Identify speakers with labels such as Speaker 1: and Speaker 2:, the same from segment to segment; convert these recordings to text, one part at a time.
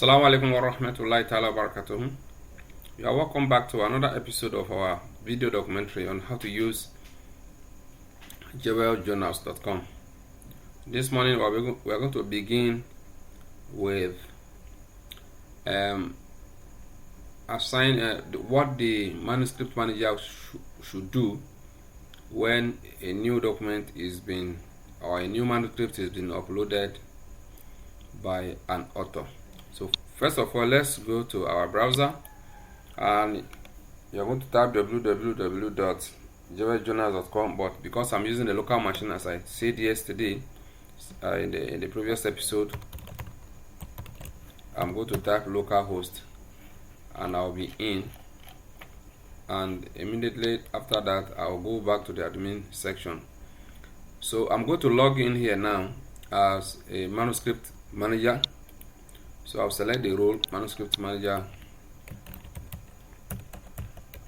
Speaker 1: Assalamu alaikum wa rahmatullahi ta'ala wa barakatuh. You are welcome back to another episode of our video documentary on how to use jeweljournals.com. This morning we are going to begin with what the manuscript manager should do when a new document is being or a new manuscript is being uploaded by an author. So first of all, let's go to our browser and you're going to type www.jeweljournals.com, but because I'm using the local machine as I said yesterday in the previous episode, I'm going to type localhost and I'll be in, and immediately after that I'll go back to the admin section. So I'm going to log in here now as a manuscript manager. So I'll select the role manuscript manager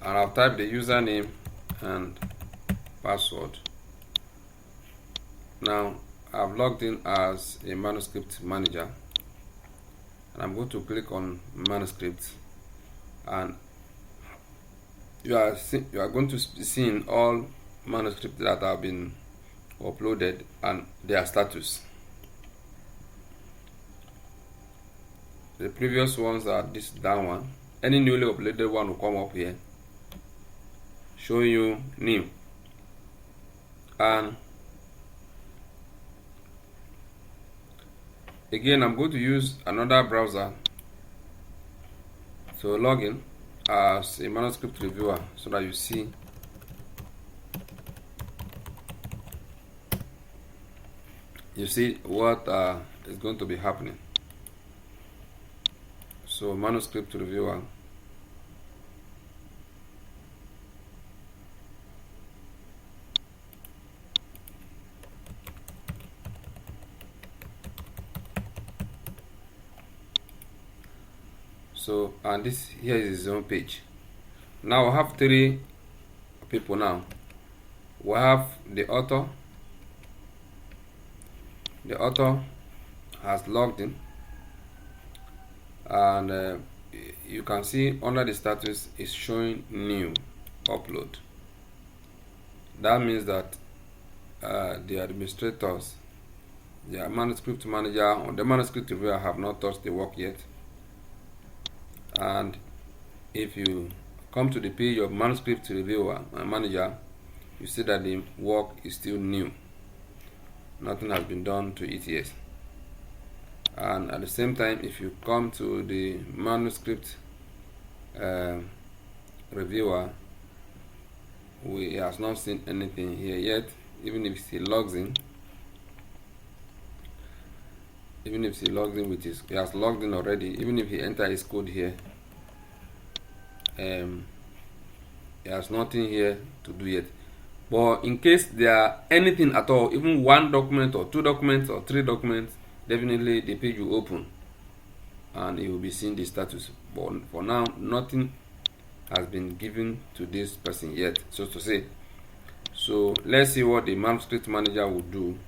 Speaker 1: and I'll type the username and password. Now I've logged in as a manuscript manager and I'm going to click on manuscripts, and you are going to be seeing all manuscripts that have been uploaded and their status. The previous ones are that one. Any newly uploaded one will come up here showing you new, and again I'm going to use another browser to log in as a manuscript reviewer so that you see what is going to be happening. So manuscript reviewer, so and this here is his own page. Now I have three people. Now we have the author. The author has logged in, and you can see under the status is showing new upload. That means that the administrators, the manuscript manager or the manuscript reviewer have not touched the work yet. And if you come to the page of manuscript reviewer and manager, you see that the work is still new. Nothing has been done to it yet. And at the same time, if you come to the manuscript reviewer, he has not seen anything here yet. Even if he logs in, with he has logged in already. Even if he enters his code here, he has nothing here to do yet. But in case there are anything at all, even one document or two documents or three documents, definitely the page will open and you will be seeing the status. But for now, nothing has been given to this person yet, so to say. So let's see what the manuscript manager will do.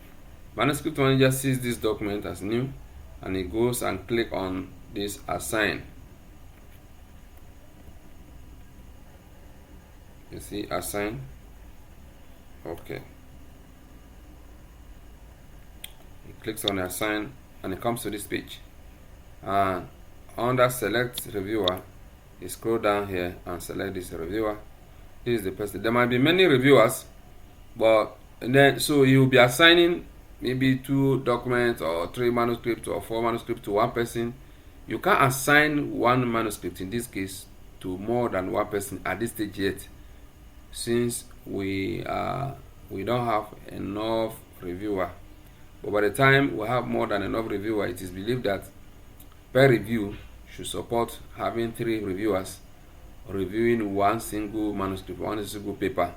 Speaker 1: Manuscript manager sees this document as new and he goes and click on this assign. You see assign. Okay. He clicks on assign and it comes to this page. And under select reviewer, you scroll down here and select this reviewer. This is the person. There might be many reviewers, but then so you'll be assigning maybe 2 documents or 3 manuscripts or 4 manuscripts to one person. You can't assign one manuscript in this case to more than one person at this stage yet, since we don't have enough reviewer. But by the time we have more than enough reviewer, it is believed that per review should support having 3 reviewers reviewing one single manuscript, one single paper,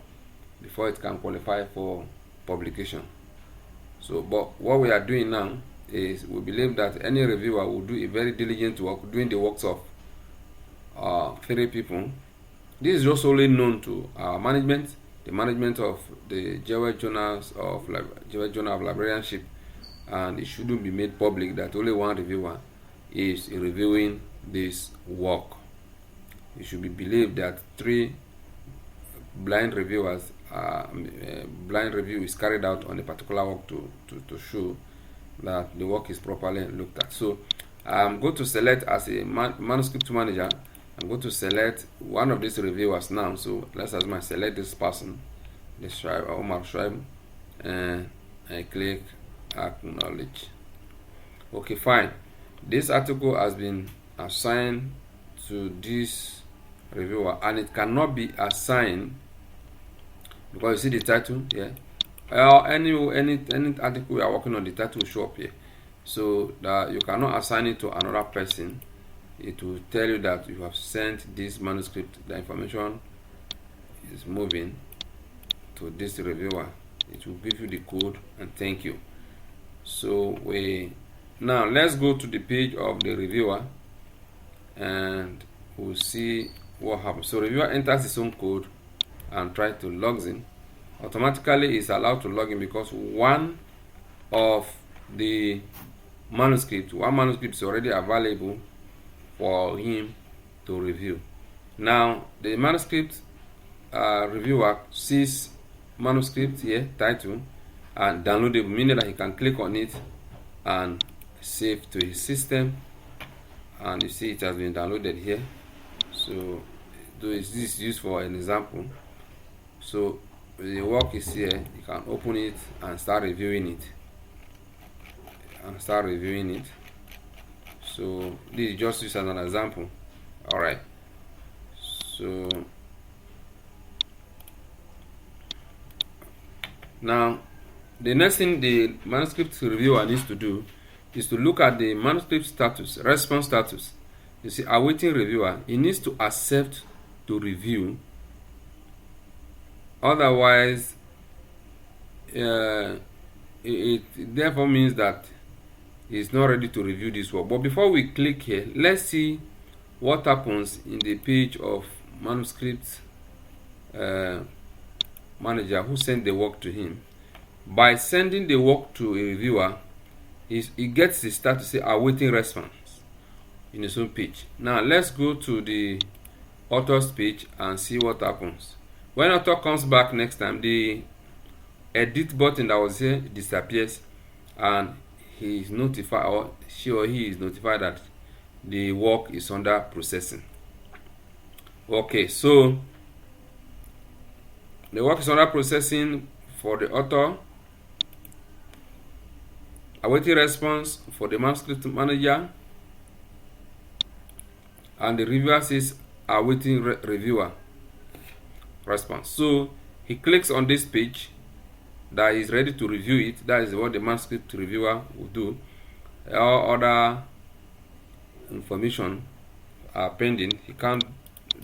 Speaker 1: before it can qualify for publication. So, but what we are doing now is we believe that any reviewer will do a very diligent work, doing the works of 3 people. This is just only known to our management, the management of the Jewel Journal of Librarianship, and it shouldn't be made public that only one reviewer is reviewing this work. It should be believed that 3 blind reviewers blind review is carried out on a particular work to show that the work is properly looked at. So I'm going to select, as a manuscript manager, I'm going to select one of these reviewers now. So let's assume I select this person, the Shuaib, Omar Shuaib, and I click acknowledge. Okay, fine. This article has been assigned to this reviewer, and it cannot be assigned because you see the title here. Any article we are working on, the title will show up here. So that you cannot assign it to another person. It will tell you that you have sent this manuscript. The information is moving to this reviewer. It will give you the code and thank you. So now let's go to the page of the reviewer and we'll see what happens. So reviewer enters his own code and try to log in. Automatically is allowed to log in because one manuscript is already available for him to review. Now the manuscript reviewer sees manuscript here, title, and downloadable, meaning that he can click on it and save to his system. And you see it has been downloaded here. So this is used for an example. So the work is here. You can open it and start reviewing it. So this is just used as an example. All right. So now the next thing the manuscript reviewer needs to do is to look at the manuscript status, response status. You see, awaiting reviewer. He needs to accept to review. Otherwise, it therefore means that he's not ready to review this work. But before we click here, let's see what happens in the page of manuscript manager who sent the work to him. By sending the work to a reviewer, he gets the status, say awaiting response in his own page. Now let's go to the author's page and see what happens. When author comes back next time, the edit button that was here disappears and he is notified, or she or he is notified, that the work is under processing. Okay, so the work is under processing for the author, awaiting response for the manuscript manager, and the reviewer says awaiting reviewer response. So he clicks on this page that is ready to review it. That is what the manuscript reviewer will do. All other information are pending. He can't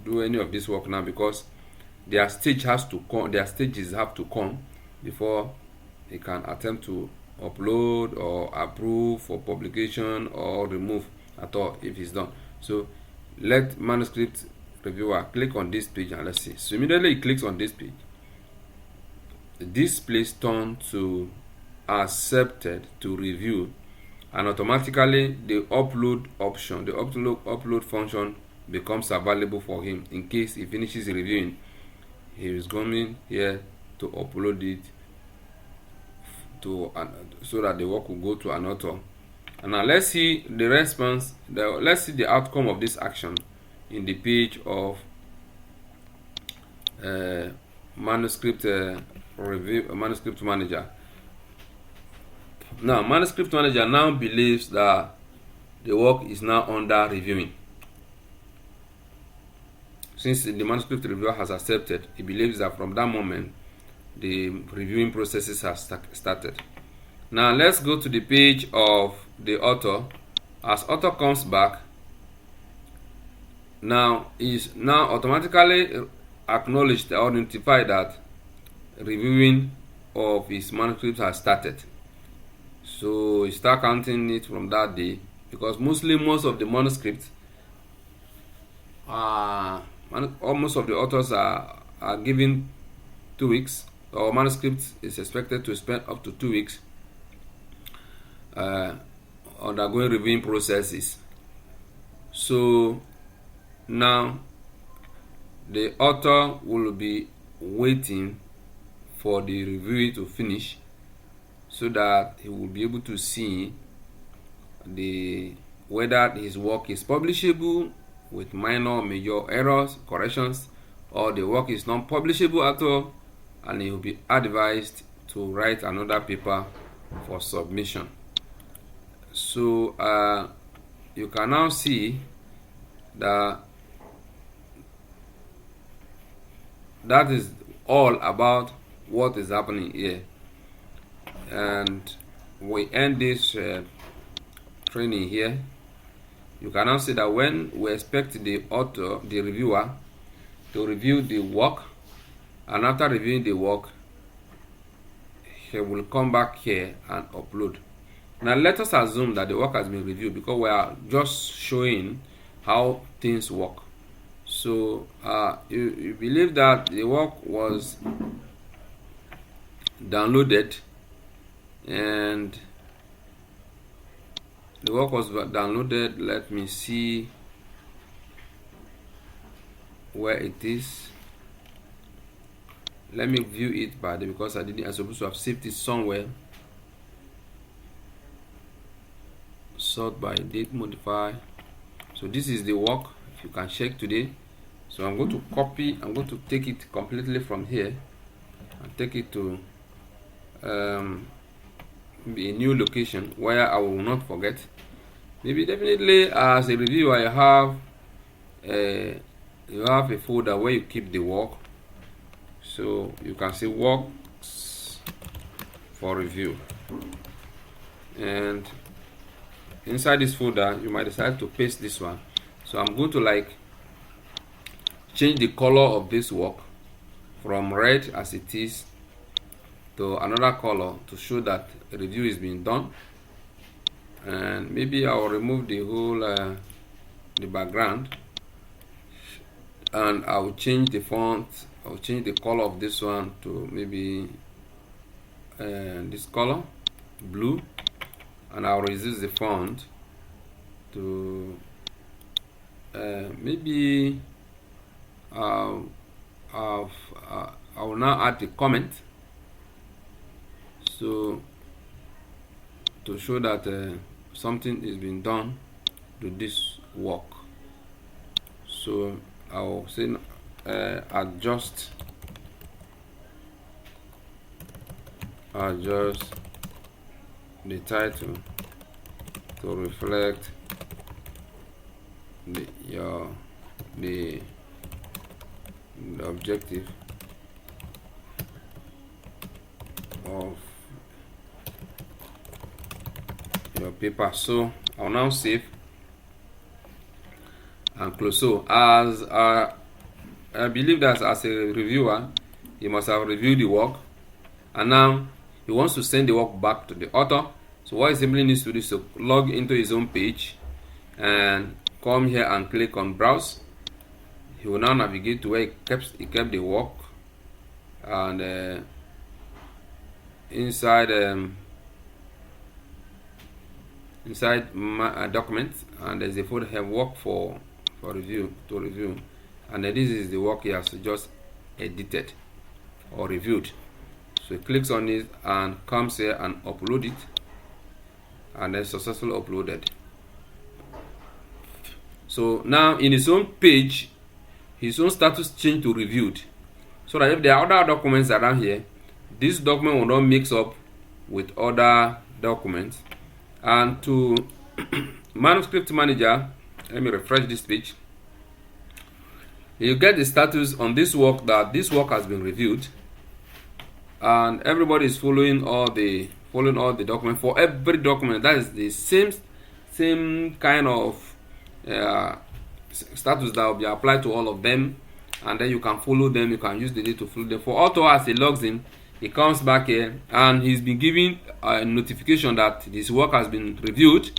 Speaker 1: do any of this work now because their stages have to come before he can attempt to upload or approve for publication or remove at all if it's done. So let manuscript reviewer click on this page and let's see. So immediately he clicks on this page, this place turn to accepted to review, and automatically the upload option, the upload function becomes available for him. In case he finishes reviewing, he is coming here to upload it to so that the work will go to an author. And now let's see the response. Let's see the outcome of this action in the page of manuscript manuscript manager. Now manuscript manager now believes that the work is now under reviewing. Since the manuscript reviewer has accepted, he believes that from that moment the reviewing processes have started. Now let's go to the page of the author. As author comes back, now is now automatically acknowledged or notified that reviewing of his manuscript has started. So he start counting it from that day, because most of the manuscripts almost of the authors are given 2 weeks, or manuscript is expected to spend up to 2 weeks undergoing reviewing processes. So now the author will be waiting for the review to finish so that he will be able to see whether his work is publishable with minor or major errors, corrections, or the work is not publishable at all, and he will be advised to write another paper for submission. So you can now see that that is all about what is happening here, and we end this training here. You can now see that when we expect the author, the reviewer, to review the work, and after reviewing the work, he will come back here and upload. Now let us assume that the work has been reviewed, because we are just showing how things work. So you believe that the work was downloaded, and the work was downloaded. Let me see where it is. Let me view it by the, because I'm supposed to have saved it somewhere. Sort by date, modify. So this is the work, if you can check today. So I'm going to copy, I'm going to take it completely from here and take it to a new location where I will not forget. Maybe definitely as a reviewer you have a folder where you keep the work. So you can see works for review, and inside this folder you might decide to paste this one. So I'm going to change the color of this work from red as it is to another color to show that a review is being done. And maybe I will remove the whole the background, and I will change the font. I will change the color of this one to maybe this color, blue, and I will resist the font to maybe I will now add the comment, so to show that something is being done to this work. So I will say adjust the title to reflect the objective of your paper. So I'll now save and close. So as I believe that as a reviewer, he must have reviewed the work, and now he wants to send the work back to the author. So what he simply needs to do is to log into his own page and come here and click on browse. He will now navigate to where he kept the work, and inside my documents, and there's a folder here, work for review, to review, and this is the work he has just edited or reviewed. So he clicks on it and comes here and upload it, and then successfully uploaded. So now in his own page, his own status changed to reviewed, so that if there are other documents around here, this document will not mix up with other documents. And to Manuscript Manager, let me refresh this page. You get the status on this work that this work has been reviewed, and everybody is following all the documents. For every document, that is the same kind of status that will be applied to all of them, and then you can follow them. You can use the date to follow them. For author, as he logs in, he comes back here and he's been given a notification that this work has been reviewed,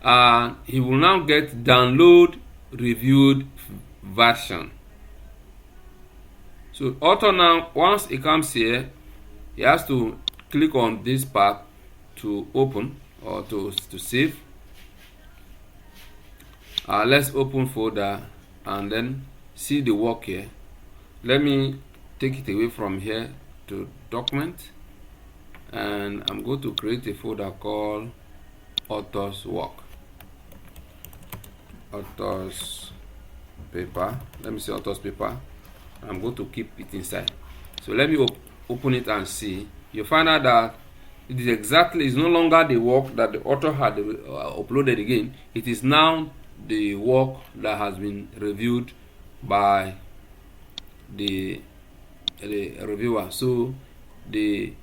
Speaker 1: and he will now get download reviewed version. So author now, once he comes here, he has to click on this part to open or to save. Let's open folder and then see the work here. Let me take it away from here to document, and I'm going to create a folder called author's work, author's paper. Let me see author's paper. I'm going to keep it inside. So let me open it and see. You find out that it is exactly, it's no longer the work that the author had uploaded again. It is now the work that has been reviewed by the reviewer. So the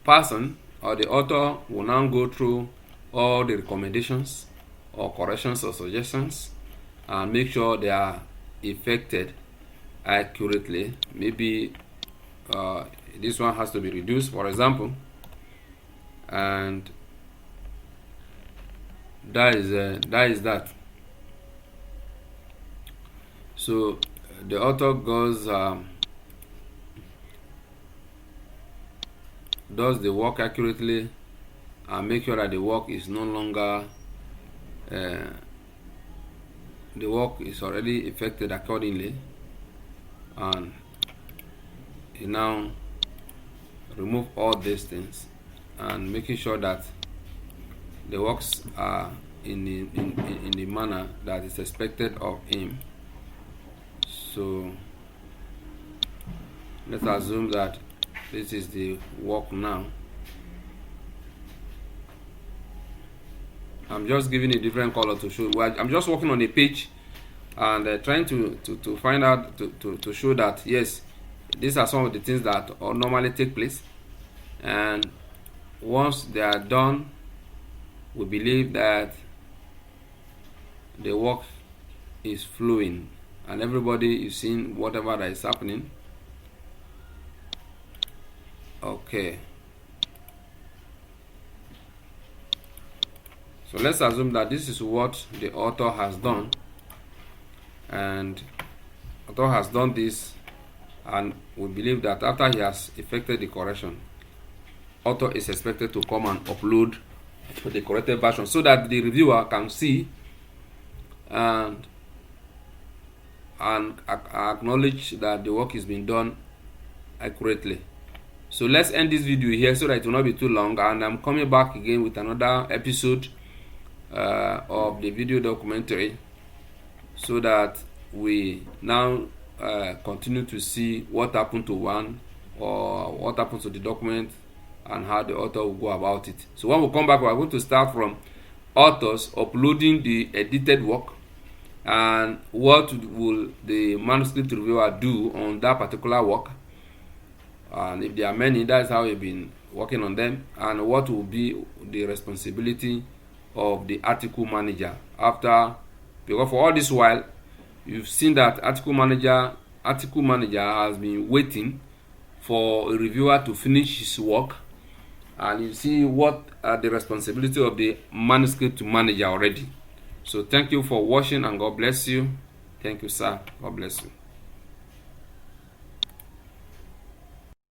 Speaker 1: person or the author will now go through all the recommendations or corrections or suggestions and make sure they are effected accurately. Maybe this one has to be reduced, for example, and that is that. So the author goes does the work accurately and make sure that the work is no longer the work is already effected accordingly, and you now remove all these things and making sure that the works are in the manner that is expected of him. So let's assume that this is the work now. I'm just giving a different color to show. I'm just working on a page and trying to find out to show that yes, these are some of the things that normally take place, and once they are done, we believe that the work is flowing and everybody is seeing whatever that is happening. Okay, so let's assume that this is what the author has done, and author has done this, and we believe that after he has effected the correction, author is expected to come and upload the corrected version so that the reviewer can see and acknowledge that the work is being done accurately. So let's end this video here so that it will not be too long, and I'm coming back again with another episode of the video documentary so that we now continue to see what happened to one or what happened to the document and how the author will go about it. So when we come back, we are going to start from authors uploading the edited work and what will the manuscript reviewer do on that particular work, and if there are many, that's how we've been working on them, and what will be the responsibility of the article manager after, because for all this while you've seen that article manager has been waiting for a reviewer to finish his work, and you see what are the responsibility of the manuscript manager already. So thank you for watching, and God bless you. Thank you, sir. God bless you.